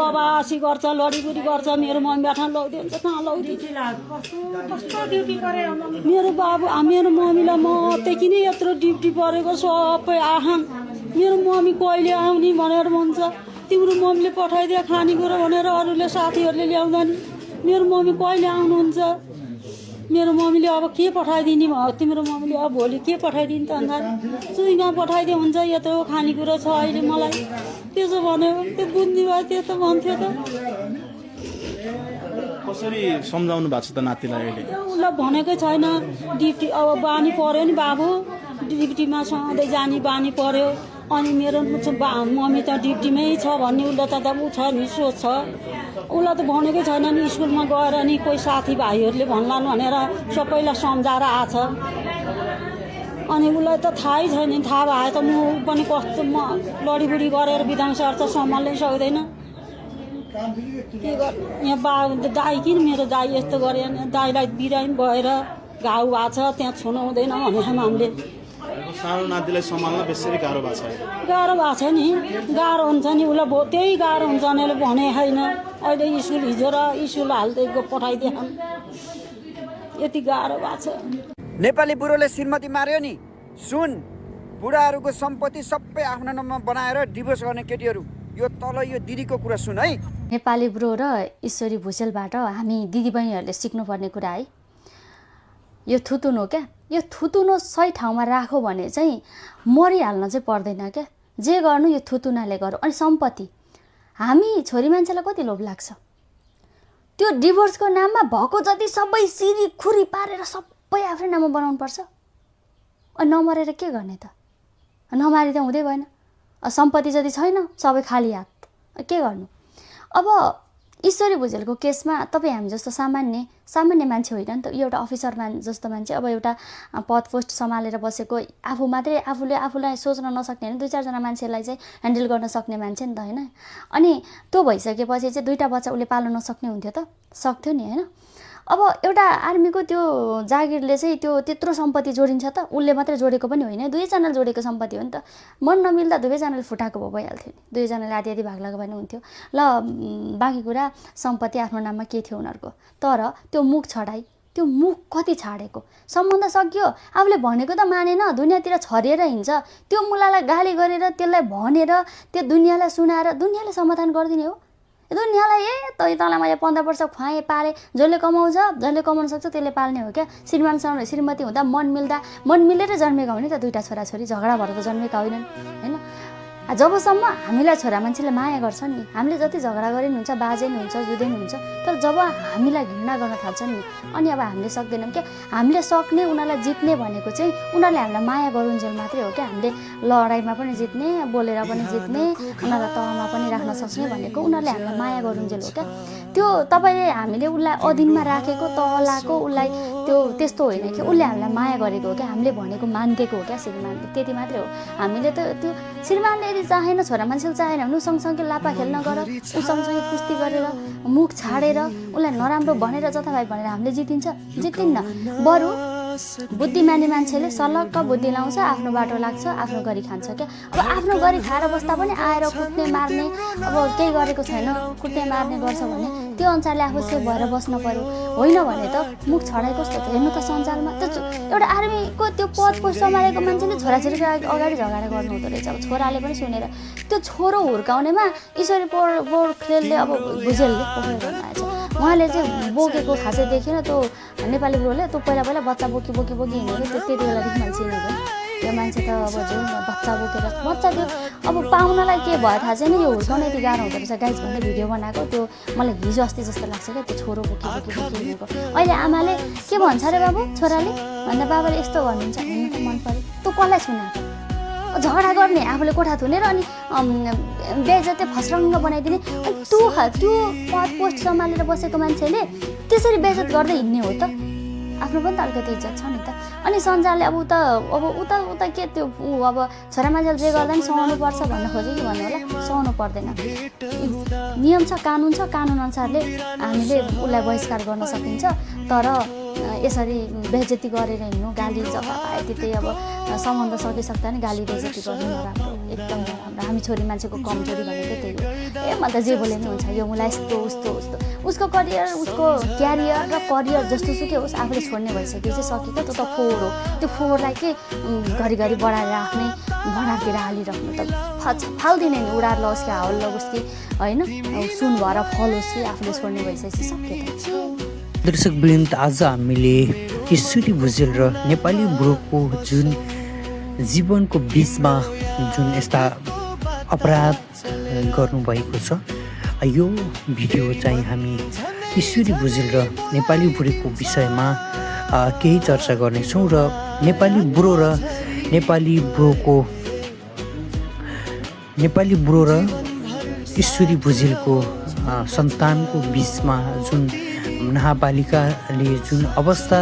दबासी गर्छ लडीगुडी गर्छ मेरो मम्मी बैठा लगिदिन्छ कहाँ लगिदिन्छ मेरो बाबु मेरो मम्मीलाई मात्रै किन यत्रो ड्युटी परेको सबै आहान मेरो मम्मी कहिले आउने भनेर भन्छ तिम्रो मम्मीले पठाइदिए खानेकुरा भनेर अरूले साथीहरूले ल्याउँदा नि मेरो मम्मी कहिले आउनुहुन्छ मेरो मम्मीले अब के पठाइदिने भयो तिम्रो मम्मीले अब भोलि के पठाइदिन्छ अन्त चुइगा पठाइदिए हुन्छ यत्रो खानेकुरा छ अहिले मलाई त्यसो भन्यो त्यो बुझ्ने भयो त्यो त भन्थ्यो त कसरी सम्झाउनु भएको छ त नातिलाई अहिले उसलाई भनेकै छैन ड्युटी अब बानी पर्यो नि बाबु ड्युटीमा सधैँ जाने बानी पर्यो अनि मेरो मम्मी त ड्युटीमै छ भन्ने उसलाई त ऊ छ नि सोच छ उसलाई त भनेकै छैन नि स्कुलमा गएर नि कोही साथीभाइहरूले भन्लान् भनेर सबैलाई सम्झाएर आछ अनि उसलाई त थाहै छैन थाहा भए त म पनि कस्तो म लडीबुडी गरेर बिदाउँसार त सम्हाल्नै सक्दैन के गर्नु यहाँ दाई किन मेरो दाई यस्तो गरे दाईलाई बिरामी भएर घाउ भएको छ त्यहाँ छुनु हुँदैन भनेर हामीले सानो नातिलाई सम्हाल्न बेसरी गाह्रो भएको छ गाह्रो भएको छ नि गाह्रो हुन्छ नि उसलाई त्यही गाह्रो हुन्छ भने भने छैन अहिले स्कुल हिजो र स्कुल हाल्दै पठाइदिए यति गाह्रो भएको छ नेपाली बुढोले श्रीमती मार्यो नि सुन बुढाहरूको सम्पत्ति सबै आफ्नो नाममा बनाएर डिभोर्स गर्ने केटीहरू यो तल यो दिदीको कुरा सुन है नेपाली बुढो र ईश्वरी भुजेलबाट हामी दिदीबहिनीहरूले सिक्नुपर्ने कुरा है यो थुतुनो क्या यो थुतुनो सही ठाउँमा राखो भने चाहिँ मरिहाल्न चाहिँ पर्दैन क्या जे गर्नु यो थुतुनाले गरौँ अनि सम्पत्ति हामी छोरी मान्छेलाई कति लोभ लाग्छ त्यो डिभोर्सको नाममा भएको जति सबै सिरी खुरी पारेर सबै आफ्नै नाममा बनाउनु पर्छ अनि नमरेर के गर्ने त नमारी त हुँदै भएन सम्पत्ति जति छैन सबै खाली हात के गर्नु अब ईश्वरी भुजेलको केसमा तपाईँ हामी जस्तो सामान्य मान्छे होइन नि त यो एउटा अफिसर जस्तो मान्छे अब एउटा पद पोस्ट सम्हालेर बसेको आफू मात्रै आफूलाई सोच्न नसक्ने होइन 2-4 मान्छेलाई चाहिँ ह्यान्डल गर्न सक्ने मान्छे नि त होइन अनि त्यो भइसकेपछि चाहिँ 2टा बच्चा उसले पाल्न नसक्ने हुन्थ्यो त सक्थ्यो नि होइन अब एउटा आर्मीको त्यो जागिरले चाहिँ त्यो त्यत्रो सम्पत्ति जोडिन्छ त उसले मात्रै जोडेको पनि होइन 2जनाले जोडेको सम्पत्ति हो नि त मन नमिल्दा 2जनाले फुटाएको भइहाल्थ्यो नि 2जनाले आधी भाग लगाएको पनि हुन्थ्यो ल बाँकी कुरा सम्पत्ति आफ्नो नाममा के थियो उनीहरूको तर त्यो मुख छडाई त्यो मुख कति छाडेको सम्बन्ध सक्यो आफूले भनेको त मानेन दुनियाँतिर छरिएर हिँड्छ त्यो मुलालाई गाली गरेर त्यसलाई भनेर त्यो दुनियाँलाई सुनाएर दुनियाँले समाधान गरिदिने हो दुनियाँलाई तँलाई मैले 15 वर्ष खुवाएँ पालेँ जसले कमाउँछ जसले कमाउन सक्छ त्यसले पाल्ने हो क्या श्रीमानसँग श्रीमती हुँदा मन मिलेर जन्मेका हो नि त 2टा छोराछोरी झगडा भएर त जन्मेका होइनन् होइन जबसम्म हामीलाई छोरा मान्छेले माया गर्छ नि हामीले जति झगडा गरे हुन्छ बाजे नि हुन्छ जुधे नि हुन्छ तर जब हामीलाई घृणा गर्न थाल्छ नि अनि अब हामीले सक्दैनौँ क्या हामीले सक्ने उनीहरूलाई जित्ने भनेको चाहिँ उनीहरूले हामीलाई माया गरुन्जेल मात्रै हो क्या हामीले लडाइँमा पनि जित्ने बोलेर पनि जित्ने उनीहरूलाई तहमा पनि राख्न सक्ने भनेको उनीहरूले हामीलाई माया गरुन्जेल हो क्या त्यो तपाईँले हामीले उसलाई अधीनमा राखेको तहलाको उसलाई त्यो त्यस्तो होइन कि उसले हामीलाई माया गरेको हो क्या हामीले भनेको मानिदिएको हो क्या श्रीमानले त्यति मात्रै हो हामीले त त्यो श्रीमानले यदि चाहेन छोरा मान्छेले चाहेन भने सँगसँगै लापा खेल्न गर ऊ सँगसँगै कुस्ती गरेर मुख छाडेर उसलाई नराम्रो भनेर जताभाइ भनेर हामीले जितिन्न बरु बुद्धिमानी मान्छेले सलक्क बुद्धि लाउँछ आफ्नो बाटो लाग्छ आफ्नो गरी खान्छ क्या अब आफ्नो गरी खाएर बस्दा पनि आएर कुट्ने मार्ने अब केही गरेको छैन कुट्ने मार्ने गर्छ भने त्यो अनुसारले आफू सेफ भएर बस्न पर्यो होइन भने त मुख छडाइ कस्तो त हेर्नु त सञ्जालमा त एउटा आर्मीको त्यो पद पोस्ट सम्हालेको मान्छेले छोराछोरीको अगाडि झगडा गर्नु हुँदो रहेछ अब छोराले पनि सुनेर त्यो छोरो हुर्काउनेमा ईश्वरी पोखरेलले अब भुजेलले पोखरेल भन्नुभएको छ उहाँले चाहिँ बोकेको खासै देखिन त्यो नेपाली बुढोले त्यो पहिला बच्चा बोकी हिँडेको त्यो त्यति बेलादेखि मैले चिनेको यो मान्छे त अब जुन बच्चा बोकेर बच्चा त्यो अब पाउनलाई के भयो थाहा छैन यो हुर्काउन यति गाह्रो हुँदो रहेछ गाइज भन्दै भिडियो बनाएको त्यो मलाई हिजो अस्ति जस्तो लाग्छ क्या त्यो छोरो बोकी हिँडेको अहिले आमाले के भन्छ अरे बाबु छोराले भन्दा बाबाले यस्तो भन्नुहुन्छ हिँड्नु त मन पऱ्यो तँ कसलाई सुनाएको झगडा गर्ने आफूले कोठा थुनेर अनि बेइज्जती फस्रङ्ग बनाइदिने अनि त्यो पद पोस्ट सम्हालेर बसेको मान्छेले त्यसरी बेइज्जत गर्दै हिँड्ने हो त आफ्नो पनि त अलिकति इज्जत छ नि त अनि सञ्जालले अब उता के त्यो अब छोरा मान्छेले जे गर्दा पनि सहनु पर्छ भन्न खोज्यो कि भन्नु होला सहनु पर्दैन नियम छ कानुन अनुसारले हामीले उसलाई बहिष्कार गर्न सकिन्छ तर यसरी बेइज्जती गरेर हिँड्नु, गाली जता पाए त्यतै अब सम्बन्ध सकिसक्दा नि गाली बेइज्जती गर्नु नराम्रो, एकदम नराम्रो। हामी छोरी मान्छेको कमजोरी भनेको त्यही हो। म त जे बोले नि हुन्छ, यो मलाई यस्तो उस्तो उस्तो, उसको करियर, उसको क्यारियर र करियर जस्तो सुकै होस्, आफूले छोड्ने भइसकेपछि सकेको त फोहोर हो। त्यो फोहोरलाई के घरिघरि बढाएर राख्ने, भँडारतिर हालिराख्नु त फाल्दिने नि, उडार लगोस् कि हाउल लगोस् कि होइन, सुन भएर फलोस् कि आफूले छोड्ने भइसकेपछि सकेको। दर्शकवृन्द, आज हामीले ईश्वरी भुजेल र नेपाली ब्रोको जुन जीवनको बिचमा जुन यस्ता अपराध गर्नुभएको छ, यो भिडियो चाहिँ हामी ईश्वरी भुजेल र नेपाली ब्रोको विषयमा केही चर्चा गर्नेछौँ र नेपाली ब्रो र ईश्वरी भुजेलको सन्तानको बिचमा जुन नाबालिकाले जुन अवस्था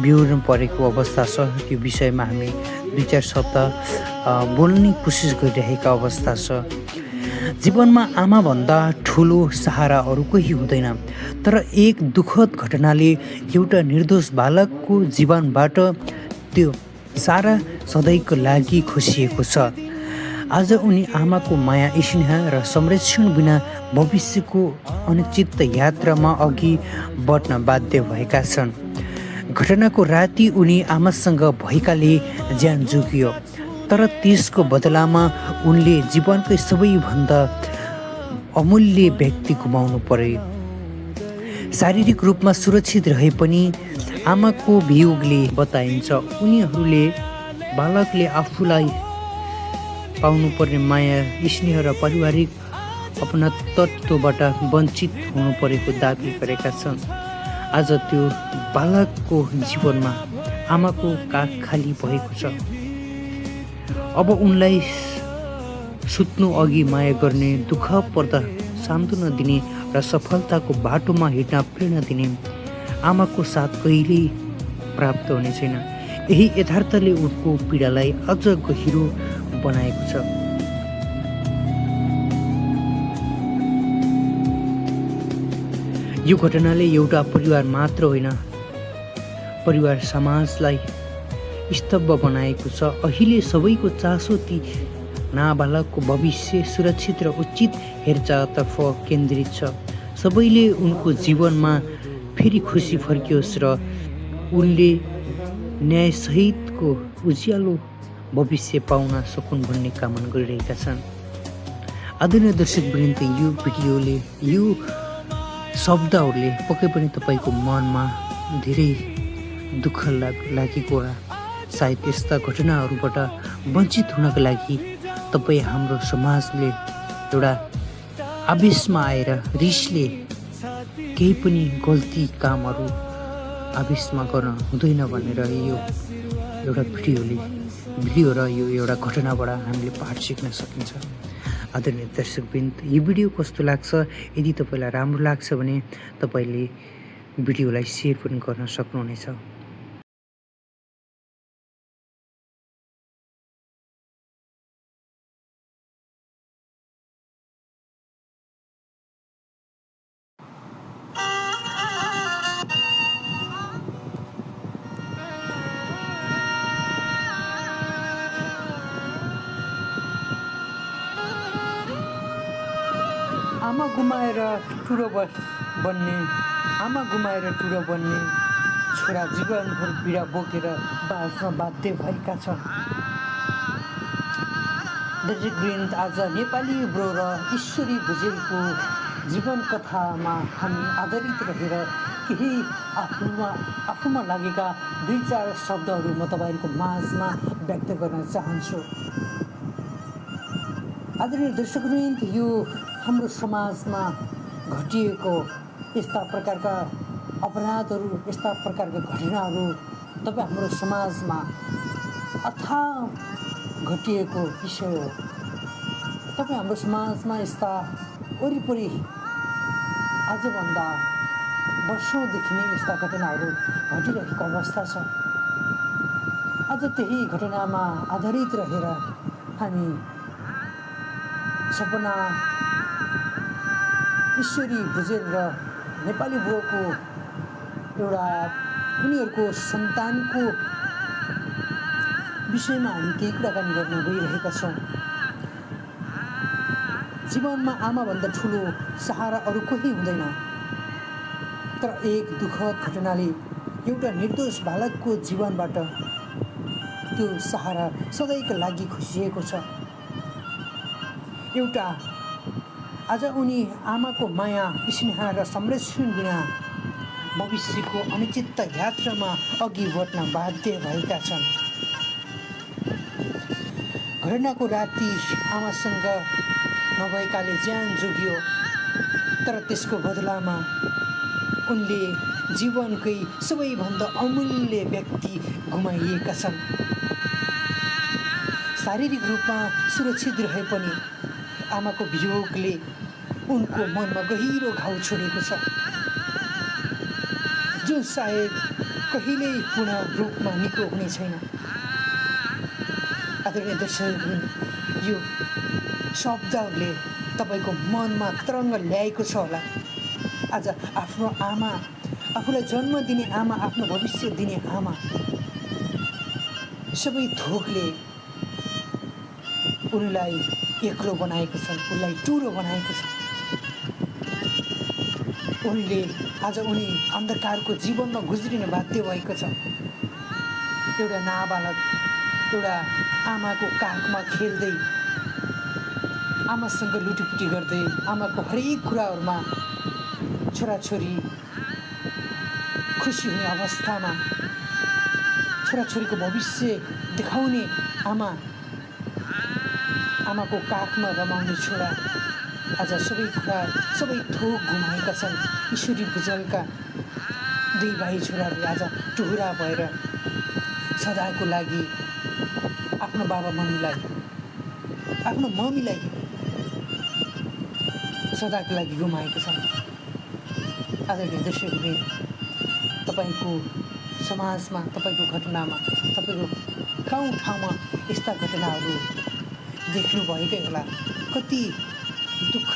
बिहोर्नु परेको अवस्था छ, त्यो विषयमा हामी 2-4 शब्द बोल्ने कोसिस गरिरहेका अवस्था छ। जीवनमा आमाभन्दा ठुलो सहारा अरू कोही हुँदैन, तर एक दुःखद घटनाले एउटा निर्दोष बालकको जीवनबाट त्यो सारा सधैँको लागि खोसिएको छ। आज उनी आमाको माया, स्नेह र संरक्षण बिना भविष्यको अनिश्चित यात्रामा अघि बढ्न बाध्य भएका छन्। घटनाको राति उनी आमासँग भएकाले ज्यान जोगियो, तर त्यसको बदलामा उनले जीवनकै सबैभन्दा अमूल्य व्यक्ति गुमाउनु पर्यो। शारीरिक रूपमा सुरक्षित रहे पनि आमाको वियोगले बताइन्छ उनीहरूले बालकले आफूलाई पाउनुपर्ने माया, स्नेह र पारिवारिक अपनत्वबाट वञ्चित हुनु परेको दाबी गरेका छन्। आज त्यो बालकको जीवनमा आमाको काख खाली भएको छ। अब उनलाई सुत्नु अघि माया गर्ने, दुःख पर्दा सान्त्वना दिने र सफलताको बाटोमा हिँड्न प्रेरणा दिने आमाको साथ कहिल्यै प्राप्त हुने छैन। यही यथार्थले उनको पीडालाई अझ गहिरो बनाएको छ। यो घटनाले एउटा परिवार मात्र होइन, परिवार समाजलाई स्तब्ध बनाएको छ। अहिले सबैको चासो ती नाबालकको भविष्य, सुरक्षित र उचित हेरचाहतर्फ केन्द्रित छ। सबैले उनको जीवनमा फेरि खुसी फर्कियोस् र उनले न्यायसहितको उज्यालो भविष्य पाउन सकुन् भन्ने कामना गरिरहेका छन्। आदरणीय दर्शकवृन्द, यो भिडियोले, यो शब्दहरूले पक्कै पनि तपाईँको मनमा धेरै दुःख लागेको होला। सायद यस्ता घटनाहरूबाट वञ्चित हुनका लागि तपाईँ, हाम्रो समाजले एउटा आवेशमा आएर रिसले केही पनि गल्ती कामहरू आवेशमा गर्न हुँदैन भनेर यो एउटा भिडियो र यो एउटा घटनाबाट हामीले पाठ सिक्न सकिन्छ। आदरणीय दर्शकवृन्द, यो भिडियो कस्तो लाग्छ? यदि तपाईँलाई राम्रो लाग्छ भने तपाईँले भिडियोलाई सेयर पनि गर्न सक्नुहुनेछ। आमा गुमाएर ठुलो बन्ने छोरा जीवनभर पीडा बोकेर बाँच्न बाध्य भएका छन्। दर्शकवृन्द, आज नेपाली ब्रो र ईश्वरी भुजेलको जीवन कथामा हामी आधारित रहेर केही आफूमा लागेका 2-4 शब्दहरू म तपाईँहरूको माझमा व्यक्त गर्न चाहन्छु। आदरणीय दर्शकवृन्द, यो हाम्रो समाजमा घटिएको यस्ता प्रकारका अपराधहरू, यस्ता प्रकारका घटनाहरू तपाईँ हाम्रो समाजमा अथाह घटिएको विषय हो। तपाईँ हाम्रो समाजमा यस्ता वरिपरि आजभन्दा वर्षौँदेखि नै यस्ता घटनाहरू घटिरहेको अवस्था छ। आज त्यही घटनामा आधारित रहेर हामी सपना ईश्वरी भुजेल र नेपाली ब्रोको एउटा उनीहरूको सन्तानको विषयमा हामी केही कुराकानी गर्न गइरहेका छौँ। जीवनमा आमाभन्दा ठुलो सहारा अरू कोही हुँदैन, तर एक दुःखद घटनाले एउटा निर्दोष बालकको जीवनबाट त्यो सहारा सधैँका लागि खसिएको छ। एउटा आज उनी आमाको माया, स्नेह र संरक्षण बिना भविष्यको अनिश्चित यात्रामा अघि बढ्न बाध्य भएका छन्। घटनाको राति आमासँग नभएकाले ज्यान जोगियो, तर त्यसको बदलामा उनले जीवनकै सबैभन्दा अमूल्य व्यक्ति गुमाइएका छन्। शारीरिक रूपमा सुरक्षित रहे पनि आमाको वियोगले उनको मनमा गहिरो घाउ छोडेको छ, जुन सायद कहिल्यै पुनः रूपमा निको हुने छैन। आदरणीय दर्शकवृन्द, यो शब्दले तपाईँको मनमा तरङ्ग ल्याएको छ होला। आज आफ्नो आमा, आफूलाई जन्म दिने आमा, आफ्नो भविष्य दिने आमा, सबै थोकले उनीलाई एक्लो बनाएको छ, उनलाई टुरो बनाएको छ। आज उनी अन्धकारको जीवनमा गुज्रिन बाध्य भएको छ। एउटा नाबालक एउटा आमाको काखमा खेल्दै, आमासँग लुटीपुटी गर्दै, आमाको हरेक कुराहरूमा छोराछोरी खुसी हुने अवस्थामा छोराछोरीको भविष्य देखाउने आमाको काखमा रमाउने छोरा आज सबै थोक गुमाएका छन्। ईश्वरी भुजलका दुई भाइ छोराहरूले आज टुहुरा भएर सदाको लागि आफ्नो बाबा मम्मीलाई, आफ्नो मम्मीलाई सदाको लागि गुमाएको छन्। आदरणीय दर्शकवृन्द, तपाईँको समाजमा, तपाईँको घटनामा, तपाईँको ठाउँमा यस्ता घटनाहरू देख्नुभएकै होला। कति दुःख,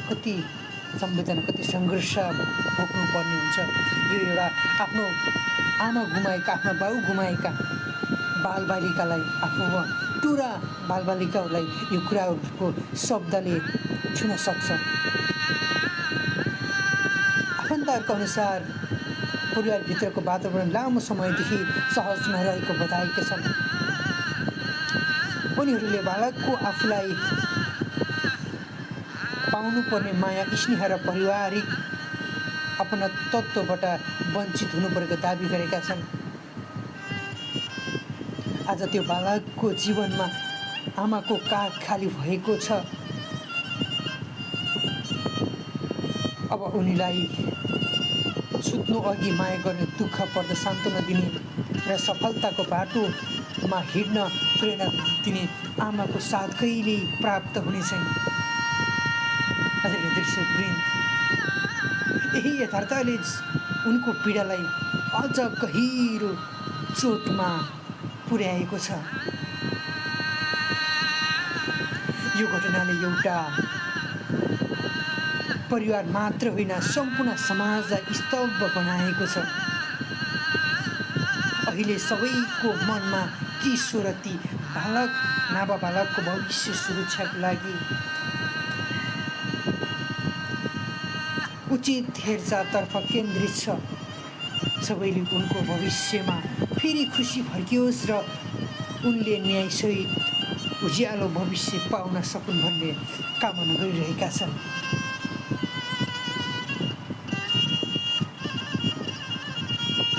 कति संवेदना, कति सङ्घर्ष भोग्नुपर्ने हुन्छ। यो एउटा आफ्नो आमा गुमाएका, आफ्नो बाउ गुमाएका बालबालिकालाई, आफ्नो टुरा बालबालिकाहरूलाई यो कुराहरूको शब्दले छुन सक्छ। आफन्तहरूको अनुसार परिवारभित्रको वातावरण लामो समयदेखि सहज नरहेको बताएका छन्। उनीहरूले बालकको आफूलाई पाउनुपर्ने माया, स्नेह र पारिवारिक अपनत्वबाट वञ्चित हुनुपरेको दाबी गरेका छन्। आज त्यो बालकको जीवनमा आमाको काख खाली भएको छ। अब उनीलाई सुत्नु अघि माया गर्ने, दुःख पर्दा सान्त्वना दिने र सफलताको बाटोमा हिँड्न प्रेरणा दिने आमाको साथ कहिल्यै प्राप्त हुने छैन। आदरणीय दर्शकवृन्द, यही यथार्थले उनको पीडालाई अझ गहिरो चोटमा पुर्याएको छ। यो घटनाले एउटा परिवार मात्र होइन, सम्पूर्ण समाजलाई स्तब्ध बनाएको छ। अहिले सबैको मनमा किशोर ती बालक, नाबालकको भविष्य सुरक्षाको लागि उचित हेरचाहतर्फ केन्द्रित छ। सबैले उनको भविष्यमा फेरि खुसी फर्कियोस् र उनले न्यायसहित उज्यालो भविष्य पाउन सकुन् भन्ने कामना गरिरहेका छन्।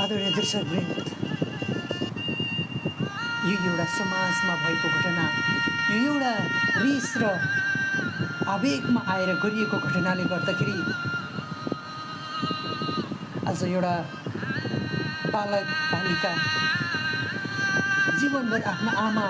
आदरणीय दर्शकवृन्द, यो एउटा समाजमा भएको घटना, यो एउटा रिस र आवेगमा आएर गरिएको घटनाले गर्दाखेरि आज एउटा बालक बालिका जीवनभर आफ्नो आमा